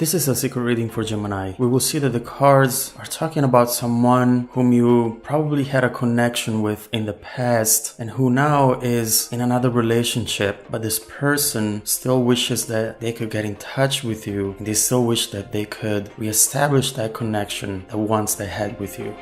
This is a secret reading for Gemini. We will see that the cards are talking about someone whom you probably had a connection with in the past and who now is in another relationship, but this person still wishes that they could get in touch with you, and they still wish that they could reestablish that connection that once they had with you.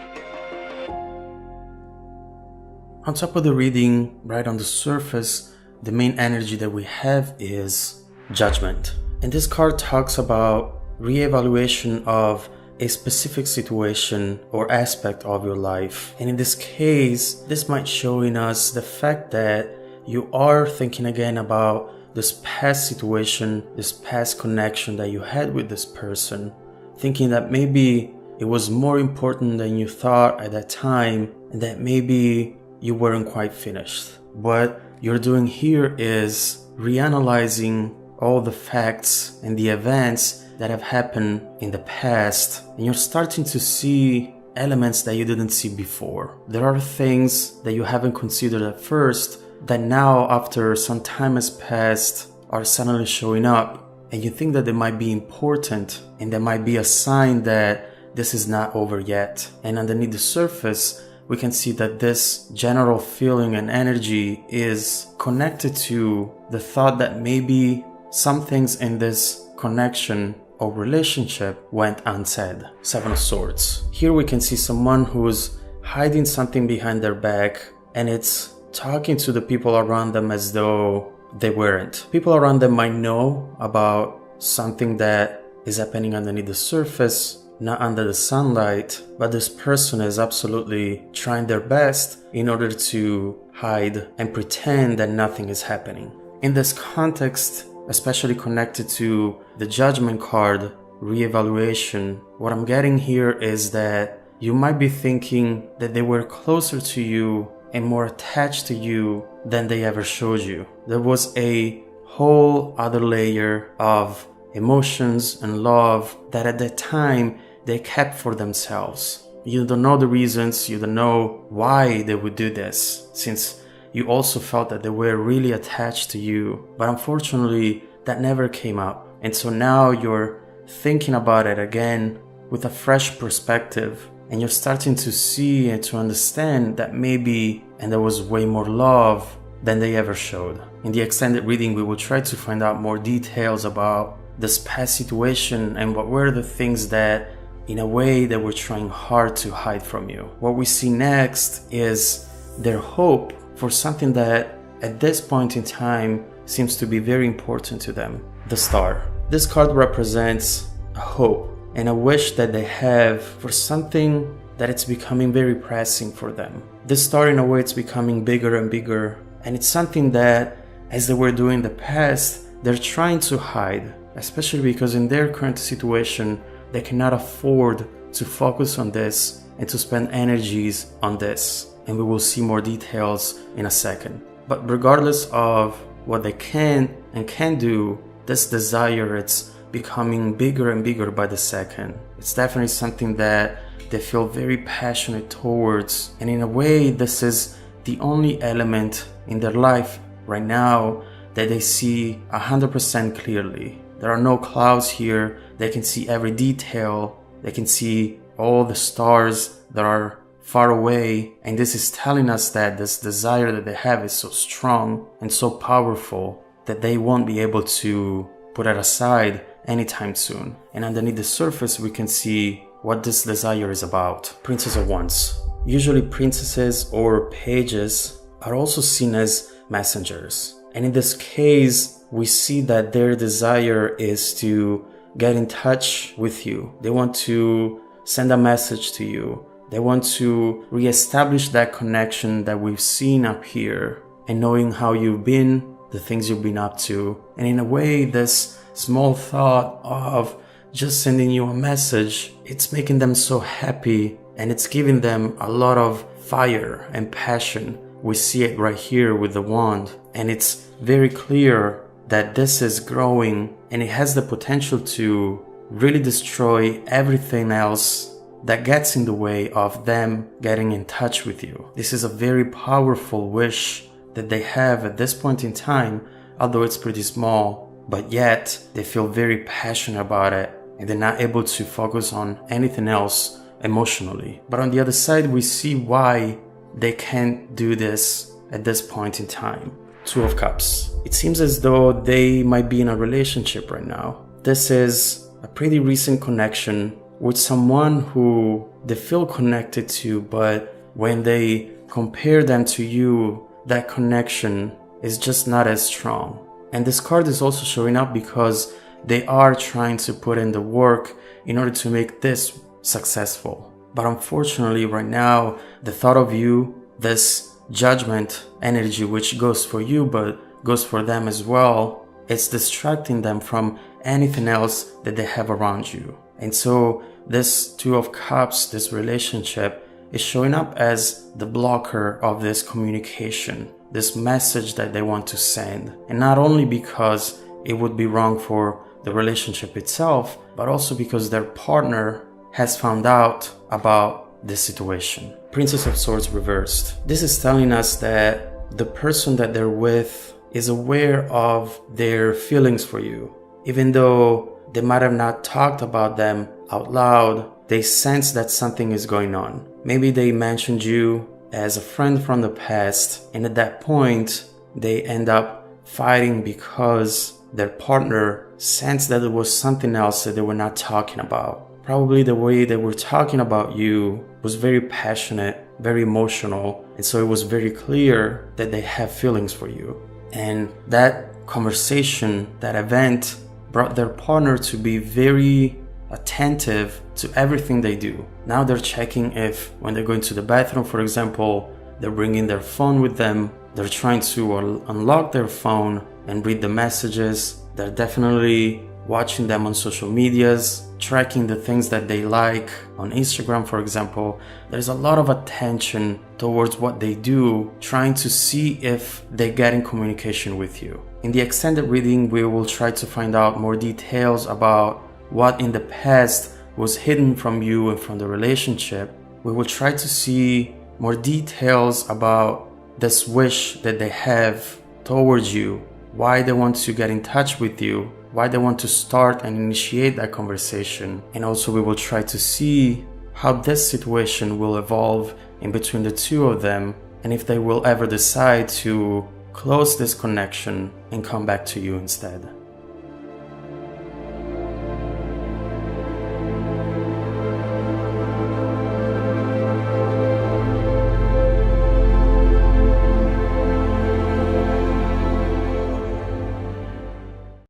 On top of the reading, right on the surface, the main energy that we have is Judgment. And this card talks about re-evaluation of a specific situation or aspect of your life. And in this case, this might show in us the fact that you are thinking again about this past situation, this past connection that you had with this person, thinking that maybe it was more important than you thought at that time, and that maybe you weren't quite finished. What you're doing here is reanalyzing all the facts and the events that have happened in the past, and you're starting to see elements that you didn't see before. There are things that you haven't considered at first that now, after some time has passed, are suddenly showing up, and you think that they might be important and there might be a sign that this is not over yet. And underneath the surface, we can see that this general feeling and energy is connected to the thought that maybe some things in this connection or relationship went unsaid. Seven of Swords. Here we can see someone who's hiding something behind their back, and it's talking to the people around them as though they weren't. People around them might know about something that is happening underneath the surface, not under the sunlight, but this person is absolutely trying their best in order to hide and pretend that nothing is happening. In this context, especially connected to the Judgment card, reevaluation, what I'm getting here is that you might be thinking that they were closer to you and more attached to you than they ever showed you. There was a whole other layer of emotions and love that at that time they kept for themselves. You don't know the reasons, you don't know why they would do this, since you also felt that they were really attached to you, but unfortunately that never came up. And so now you're thinking about it again with a fresh perspective, and you're starting to see and to understand that maybe, and there was way more love than they ever showed. In the extended reading, we will try to find out more details about this past situation and what were the things that in a way they were trying hard to hide from you. What we see next is their hope for something that at this point in time seems to be very important to them, the Star. This card represents a hope and a wish that they have for something that it's becoming very pressing for them. This Star, in a way, it's becoming bigger and bigger, and it's something that, as they were doing in the past, they're trying to hide, especially because in their current situation, they cannot afford to focus on this and to spend energies on this. And we will see more details in a second. But regardless of what they can and can't do, this desire, it's becoming bigger and bigger by the second. It's definitely something that they feel very passionate towards, and in a way this is the only element in their life right now that they see 100% clearly. There are no clouds here. They can see every detail. They can see all the stars that are far away, and this is telling us that this desire that they have is so strong and so powerful that they won't be able to put it aside anytime soon. And underneath the surface, we can see what this desire is about. Princess of Wands. Usually princesses or pages are also seen as messengers, and in this case we see that their desire is to get in touch with you. They want to send a message to you. They want to reestablish that connection that we've seen up here, and knowing how you've been, the things you've been up to. And in a way, this small thought of just sending you a message, it's making them so happy, and it's giving them a lot of fire and passion. We see it right here with the wand, and it's very clear that this is growing, and it has the potential to really destroy everything else that gets in the way of them getting in touch with you. This is a very powerful wish that they have at this point in time, although it's pretty small, but yet they feel very passionate about it, and they're not able to focus on anything else emotionally. But on the other side, we see why they can't do this at this point in time. Two of Cups. It seems as though they might be in a relationship right now. This is a pretty recent connection with someone who they feel connected to, but when they compare them to you, that connection is just not as strong. And this card is also showing up because they are trying to put in the work in order to make this successful. But unfortunately, right now, the thought of you, this judgment energy, which goes for you but goes for them as well, it's distracting them from anything else that they have around you. And so this Two of Cups, this relationship, is showing up as the blocker of this communication, this message that they want to send. And not only because it would be wrong for the relationship itself, but also because their partner has found out about this situation. Princess of Swords reversed. This is telling us that the person that they're with is aware of their feelings for you. Even though they might have not talked about them out loud, they sense that something is going on. Maybe they mentioned you as a friend from the past, and at that point, they end up fighting because their partner sensed that there was something else that they were not talking about. Probably the way they were talking about you was very passionate, very emotional, and so it was very clear that they have feelings for you. And that conversation, that event, brought their partner to be very attentive to everything they do. Now they're checking if, when they're going to the bathroom, for example, they're bringing their phone with them. They're trying to unlock their phone and read the messages. They're definitely watching them on social medias, tracking the things that they like on Instagram, for example. There's a lot of attention towards what they do, trying to see if they get in communication with you. In the extended reading, we will try to find out more details about what in the past was hidden from you and from the relationship. We will try to see more details about this wish that they have towards you, why they want to get in touch with you, why they want to start and initiate that conversation. And also we will try to see how this situation will evolve in between the two of them, and if they will ever decide to close this connection and come back to you instead.